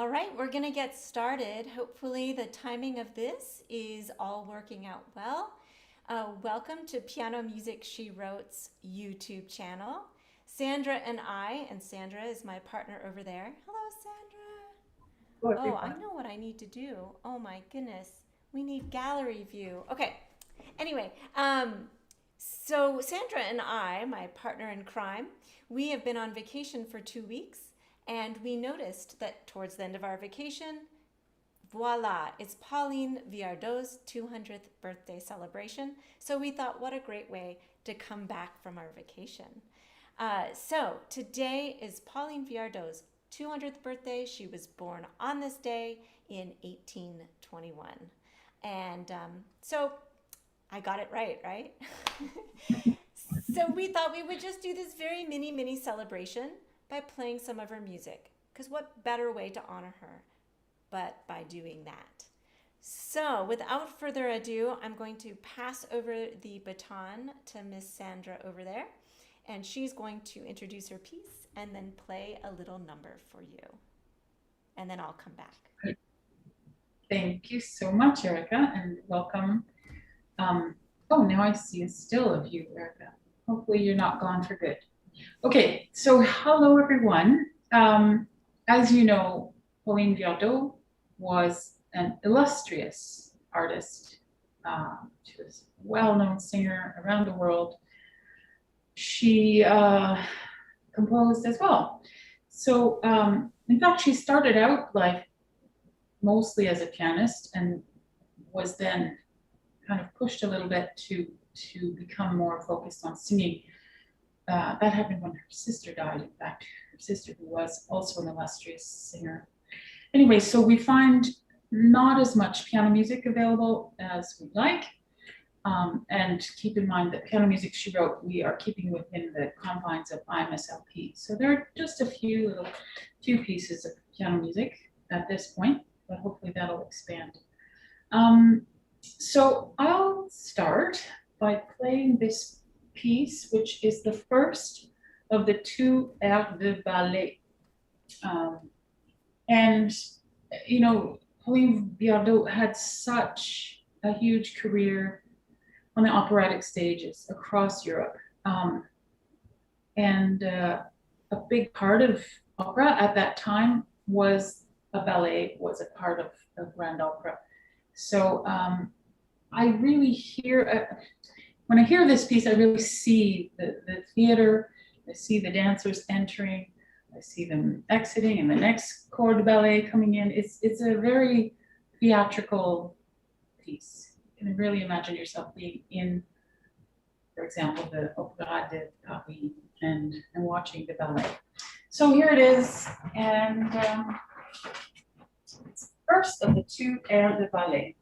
All right, we're going to get started. Hopefully, the timing of this is all working out well. Welcome to Piano Music She Wrote's YouTube channel. Sandra and Sandra is my partner over there. Hello, Sandra. Hello, Oh, I everyone. know what I need to do. Oh my goodness. We need gallery view. Okay. Anyway, so Sandra and I, my partner in crime, we have been on vacation for 2 weeks, and we noticed that towards the end of our vacation, voila, it's Pauline Viardot's 200th birthday celebration. So we thought, what a great way to come back from our vacation. So today is Pauline Viardot's 200th birthday. She was born on this day in 1821. And so I got it right, right? So we thought we would just do this very mini celebration by playing some of her music. Because what better way to honor her but by doing that? So without further ado, I'm going to pass over the baton to Miss Sandra over there. And she's going to introduce her piece and then play a little number for you. And then I'll come back. Thank you so much, Erica, and welcome. Oh, now I see a still of you, Erica. Hopefully you're not gone for good. Okay, so hello, everyone. As you know, Pauline Viardot was an illustrious artist. She was a well-known singer around the world. She composed as well. So, in fact, she started out life mostly as a pianist and was then kind of pushed a little bit to become more focused on singing. That happened when her sister died. In fact, her sister, who was also an illustrious singer. Anyway, so we find not as much piano music available as we'd like. And keep in mind that Piano Music She Wrote, we are keeping within the confines of IMSLP. So there are just a few pieces of piano music at this point, but hopefully that'll expand. So I'll start by playing this piece, which is the first of the two airs de ballet. And, you know, Pauline Viardot had such a huge career on the operatic stages across Europe. And a big part of opera at that time was a ballet, was a part of grand opera. So I really hear, when I hear this piece, I really see the theater, I see the dancers entering, I see them exiting, and the next corps de ballet coming in. It's a very theatrical piece. You can really imagine yourself being in, for example, the Opéra de Paris and watching the ballet. So here it is, and it's the first of the two airs de ballet.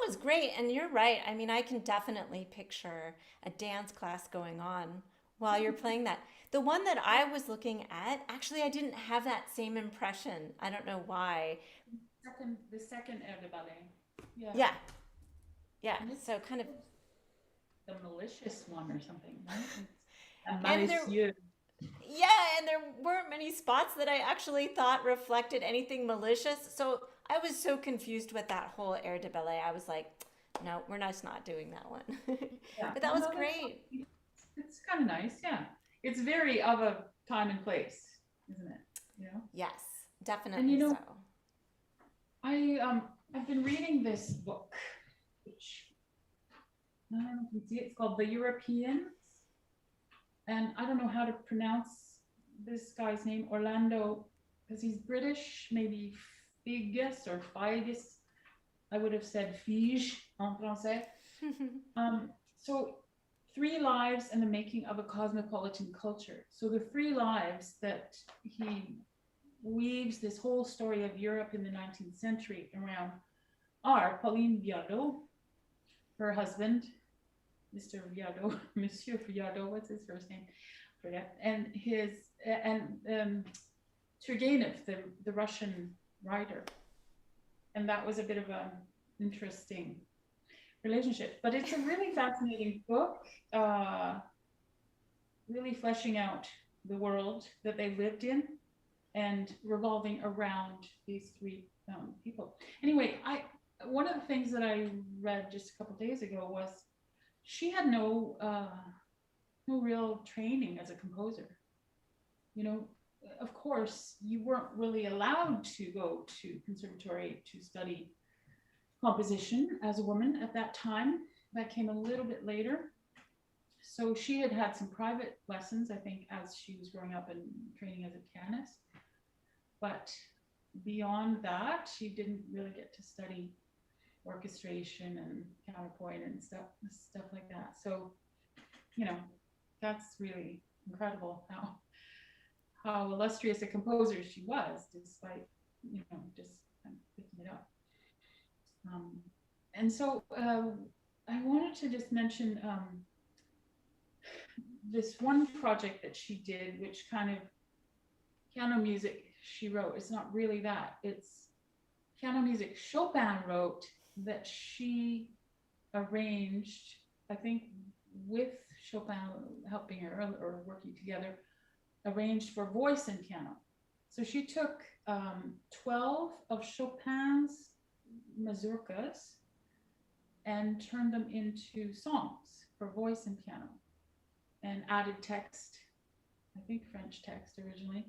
was great. And you're right. I mean, I can definitely picture a dance class going on while you're playing that. The one that I was looking at, actually, I didn't have that same impression. I don't know why. The second air de ballet. Yeah. Yeah, yeah. And it's So kind of, the malicious one or something, right? It's a and there, malicieux. yeah, and there weren't many spots that I actually thought reflected anything malicious. So I was so confused with that whole air de ballet. I was like, no, we're just not doing that one. Yeah. But that No, was no, great. it's kind of nice. Yeah. It's very of a time and place, isn't it? You know? Yes, And you definitely know, so. I've been reading this book, which I don't know if you can see it. It's called The Europeans. And I don't know how to pronounce this guy's name, Orlando, because he's British, maybe Figes or Figes. I would have said Fige en français. So, three lives and the making of a cosmopolitan culture. So, the three lives that he weaves this whole story of Europe in the 19th century around are Pauline Viardot, her husband, Mr. Viardot, Monsieur Viardot, what's his first name? Forget. And his Turgenev, the Russian writer, and that was a bit of an interesting relationship. But it's a really fascinating book, really fleshing out the world that they lived in and revolving around these three people. Anyway, one of the things that I read just a couple of days ago was she had no real training as a composer. You know, of course, you weren't really allowed to go to conservatory to study composition as a woman at that time. That came a little bit later. So she had had some private lessons, I think, as she was growing up and training as a pianist. But beyond that, she didn't really get to study orchestration and counterpoint and stuff like that. So, you know, that's really incredible how illustrious a composer she was, despite, you know, just kind of picking it up. And so I wanted to just mention this one project that she did, which kind of piano music she wrote. It's not really that. It's piano music Chopin wrote that she arranged, I think, with Chopin helping her or working together, arranged for voice and piano. So she took 12 of Chopin's mazurkas and turned them into songs for voice and piano and added text, I think French text originally.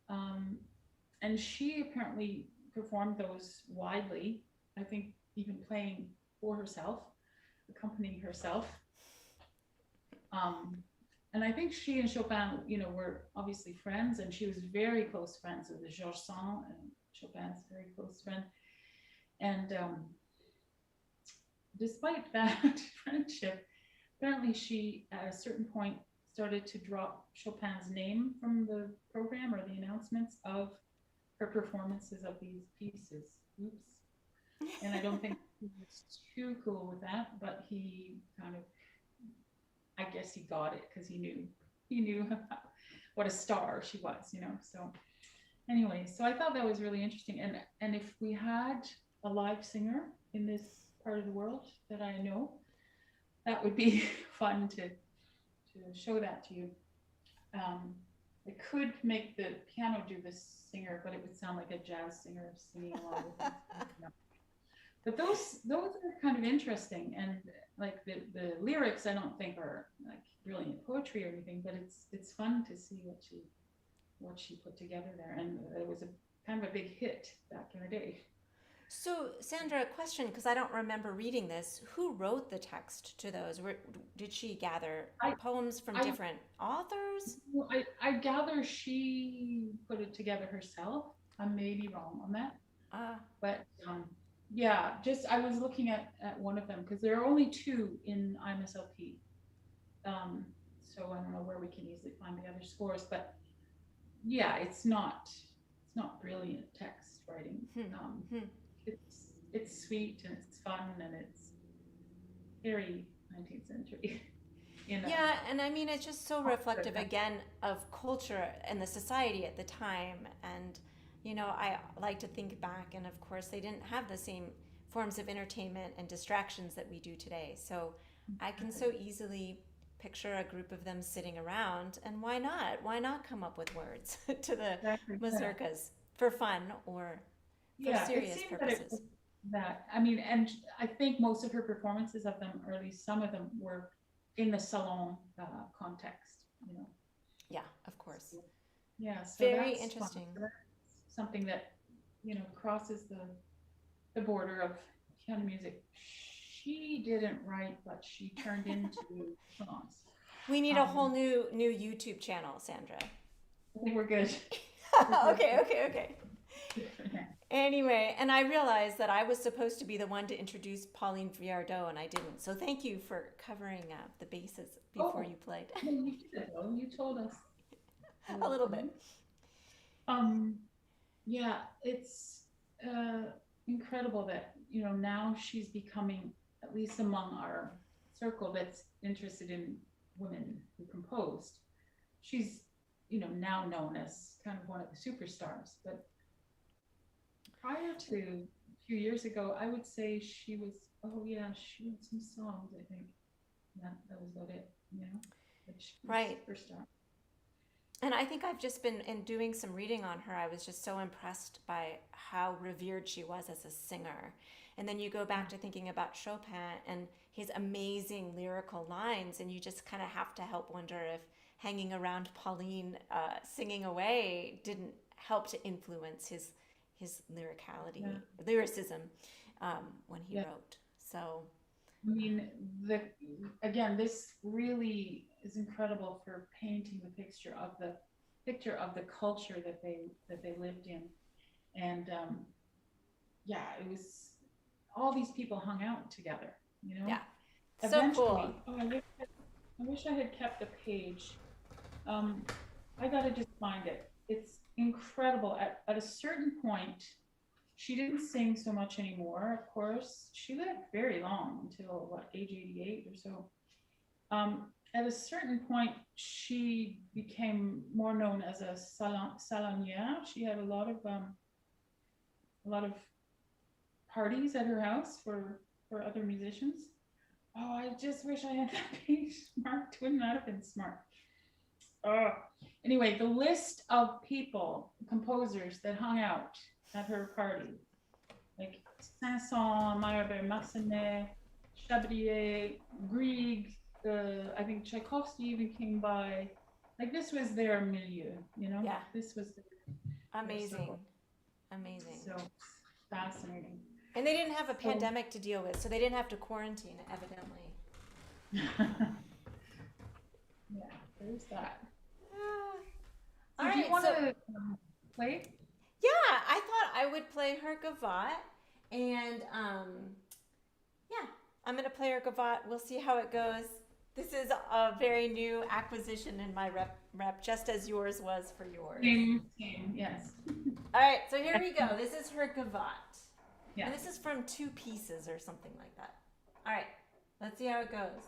And she apparently performed those widely, I think even playing for herself, accompanying herself. And I think she and Chopin, you know, were obviously friends, and she was very close friends with Georges Sand, and Chopin's very close friend. And despite that friendship, apparently she, at a certain point, started to drop Chopin's name from the program or the announcements of her performances of these pieces. Oops. And I don't think he was too cool with that, but he kind of, I guess he got it because he knew what a star she was, you know. So anyway, so I thought that was really interesting. And if we had a live singer in this part of the world that I know, that would be fun to show that to you. I could make the piano do the singer, but it would sound like a jazz singer singing along with it. But those are kind of interesting, and like the lyrics, I don't think are like brilliant poetry or anything, but it's fun to see what she put together there, and it was a kind of a big hit back in the day. So, Sandra, a question, because I don't remember reading this. Who wrote the text to those? Did she gather I poems from I different authors? I gather she put it together herself. I may be wrong on that, Uh, but yeah, just I was looking at one of them because there are only two in IMSLP. So I don't know where we can easily find the other scores, but yeah, it's not brilliant text writing. hmm, hmm. It's it's sweet and it's fun and it's very 19th century. Yeah, and I mean, it's just so reflective Positive. again of culture and the society at the time. And, I like to think back, and of course, they didn't have the same forms of entertainment and distractions that we do today. So I can so easily picture a group of them sitting around, and why not? Why not come up with words to the Exactly. Yeah. mazurkas for fun or for Yeah, it serious seemed that it purposes? was that. I mean, and I think most of her performances of them, or at least some of them, were in the salon context, you know. Yeah, of course. So, yeah, so Very that's fun. interesting. So that's something that, crosses the border of piano music. She didn't write, but she turned into songs. We need a whole Um, new YouTube channel, Sandra. I think we're good. We're good. Okay. Anyway, and I realized that I was supposed to be the one to introduce Pauline Viardot, and I didn't. So thank you for covering the bases before Oh, you played. no, you did though. You told us. A little bit. Um, yeah, it's incredible that, now she's becoming, at least among our circle that's interested in women who composed, she's, now known as kind of one of the superstars. But prior to a few years ago, I would say she was, oh yeah, she wrote some songs, I think. That was about it, but she was Right. a superstar. And I think I've just been in doing some reading on her. I was just so impressed by how revered she was as a singer. And then you go back to thinking about Chopin and his amazing lyrical lines, and you just kind of have to help wonder if hanging around Pauline singing away didn't help to influence his lyricality, Yeah. lyricism when he Yeah. wrote. So, I mean, the again, this really is incredible for painting the picture of the culture that they lived in, and yeah, it was all these people hung out together. yeah, so cool. Eventually, oh, I wish I had kept a page. Um, I gotta just find it. It's incredible. At a certain point, she didn't sing so much anymore, of course. She lived very long, until what, age 88 or so. At a certain point, she became more known as a salonière. She had a lot of parties at her house for other musicians. Oh, I just wish I had that page marked. Wouldn't that have been smart? Oh, anyway, the list of people, composers that hung out at her party, like Saint-Saëns, Meyerbeer, Massenet, Chabrier, Grieg, I think Tchaikovsky even came by. Like, this was their milieu, Yeah, This was their amazing, circle. amazing. So fascinating. And they didn't have a So, pandemic to deal with, so they didn't have to quarantine, evidently. yeah, there's that. All So do you right, want so to play? yeah, I thought I would play her gavotte, and yeah, I'm gonna play her gavotte. We'll see how it goes. This is a very new acquisition in my rep, just as yours was for yours. Same, yes. All right, so here we go. This is her gavotte, Yeah. and this is from Two Pieces or something like that. All right, let's see how it goes.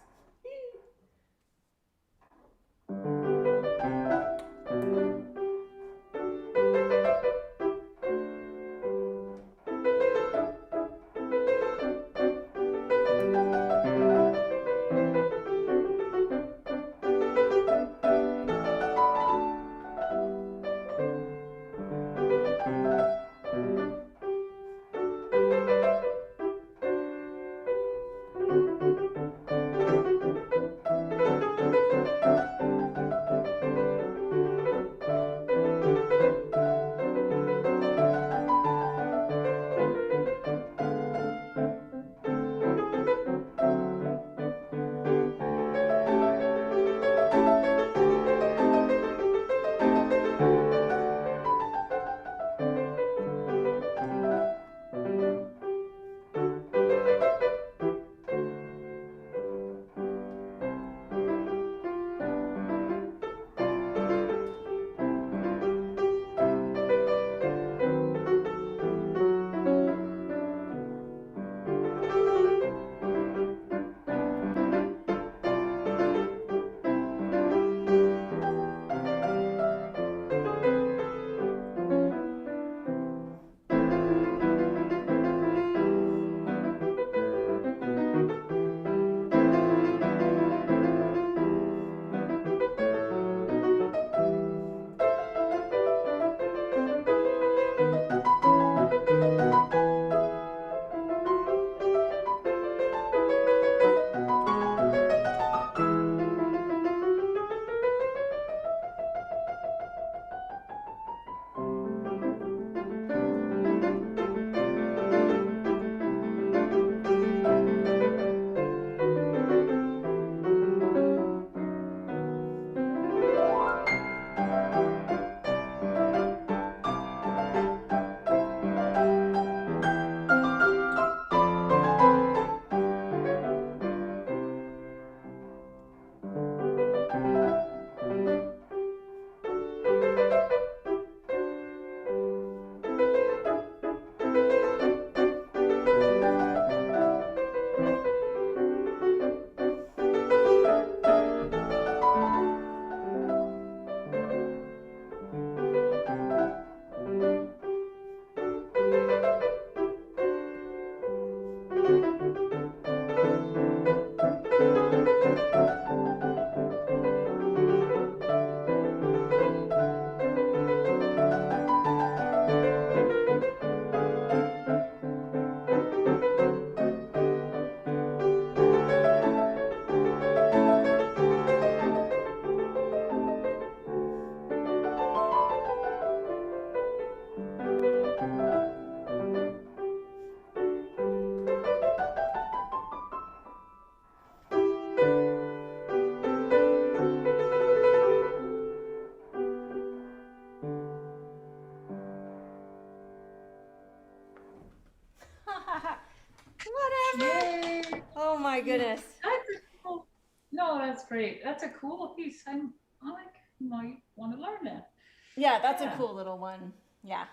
goodness. That's a cool. No, that's great. That's a cool piece. I like might want to learn that. Yeah, that's a Yeah, cool little one. Yeah.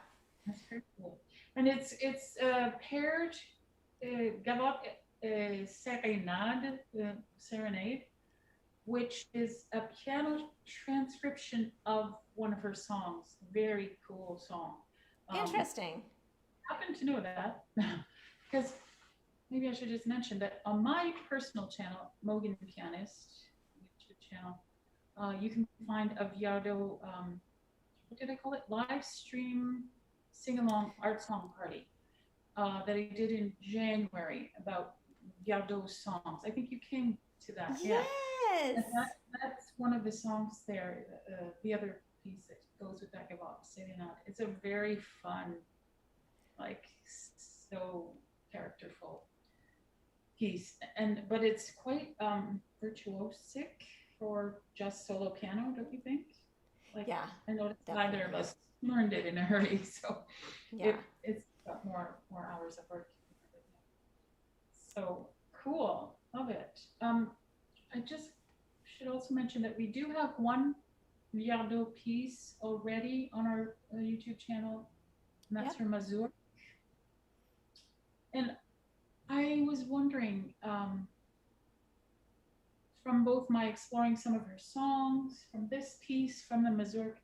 that's very cool. And it's paired gavotte serenade, which is a piano transcription of one of her songs. Very cool song. Um, Interesting. Happen to know that because maybe I should just mention that on my personal channel, Mogen Pianist YouTube channel, you can find a Viardot, what did I call it? Live stream sing along art song party that I did in January about Viardot's songs. I think you came to that, yeah. Yes. And that's one of the songs there. The other piece that goes with that gavotte singing out. It's a very fun, like so characterful piece, and but it's quite virtuosic for just solo piano, don't you think? Like Yeah, I noticed neither of definitely. us learned it in a hurry, so Yeah. it's got more hours of work. So cool, love it. I just should also mention that we do have one Viardot piece already on our YouTube channel, and that's Yep. from Mazur. And I was wondering, from both my exploring some of her songs, from this piece, from the Mazurk,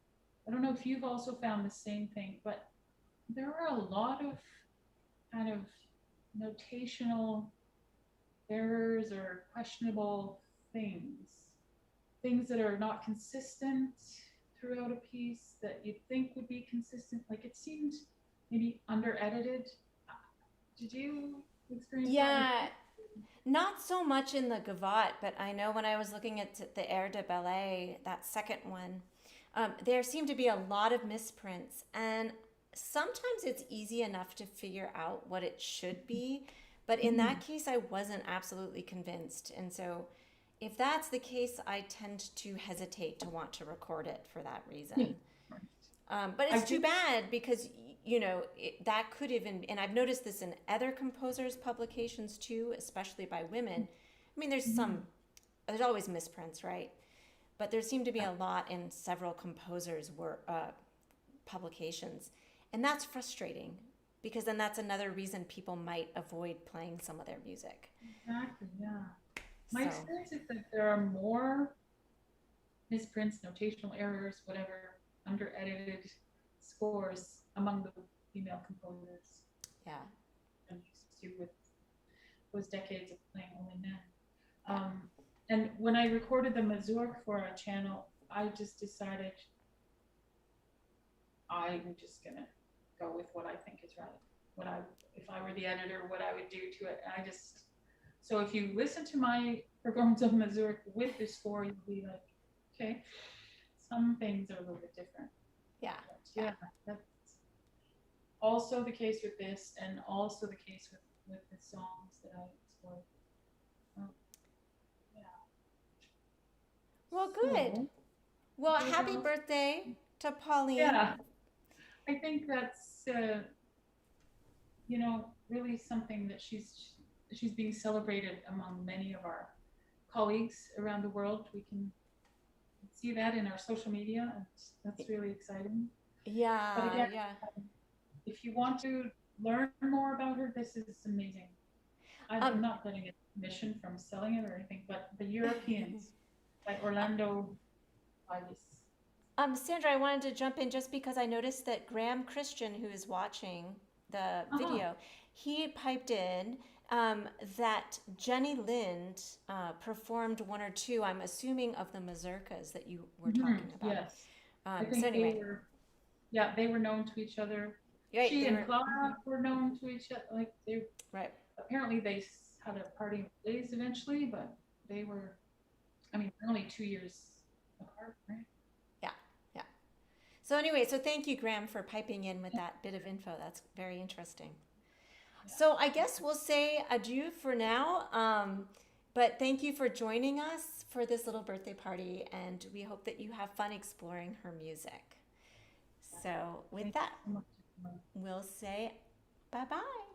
I don't know if you've also found the same thing, but there are a lot of kind of notational errors or questionable things that are not consistent throughout a piece that you'd think would be consistent. Like it seemed maybe under edited. Did you experience that with? Yeah, not so much in the Gavotte, but I know when I was looking at the Air de Ballet, that second one, there seemed to be a lot of misprints, and sometimes it's easy enough to figure out what it should be, but in Mm-hmm. that case, I wasn't absolutely convinced, and so if that's the case, I tend to hesitate to want to record it for that Yeah. reason. But I it's too think. bad because that could even, and I've noticed this in other composers' publications too, especially by women. I mean, Mhm. there's always misprints, right? But there seem to be a lot in several composers' work publications, and that's frustrating because then that's another reason people might avoid playing some of their music. Exactly, yeah. My So experience is that there are more misprints, notational errors, whatever, under edited scores among the female composers yeah, than used to with those decades of playing only men. yeah, And when I recorded the mazurk for our channel, I just decided I'm just gonna go with what I think is right. What I, if I were the editor, what I would do to it. And I just, so if you listen to my performance of mazurk with the score, you'll be like, okay, some things are a little bit different. yeah, But yeah. yeah, that's also the case with this, and also the case with the songs that I explored. Um, yeah. Well, good. So Well, what happy about? birthday to Pauline. Yeah, I think that's really something that she's being celebrated among many of our colleagues around the world. We can see that in our social media, and that's really exciting. But Yeah, again, yeah. if you want to learn more about her, this is amazing. I'm Um, not getting a commission from selling it or anything, but the Europeans, like Orlando Ibis. Sandra, I wanted to jump in just because I noticed that Graham Christian, who is watching the Uh-huh. video, he piped in that Jenny Lind performed one or two, I'm assuming, of the mazurkas that you were Mhm. talking about. Yes, I So think anyway, they were known to each other. right, She they and were Clara were known to each other. Like they right. apparently they had a parting of ways eventually, but they were. I mean, only 2 years apart, right? Yeah, yeah. So anyway, so thank you, Graham, for piping in with that bit of info. That's very interesting. Yeah. So I guess we'll say adieu for now. But thank you for joining us for this little birthday party, and we hope that you have fun exploring her music. So with Thank that, you so much. we'll say bye bye.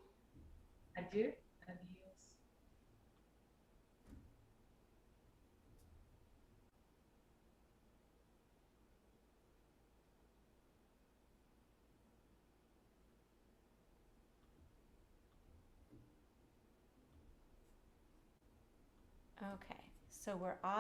Adieu. Adios. Okay, so we're off.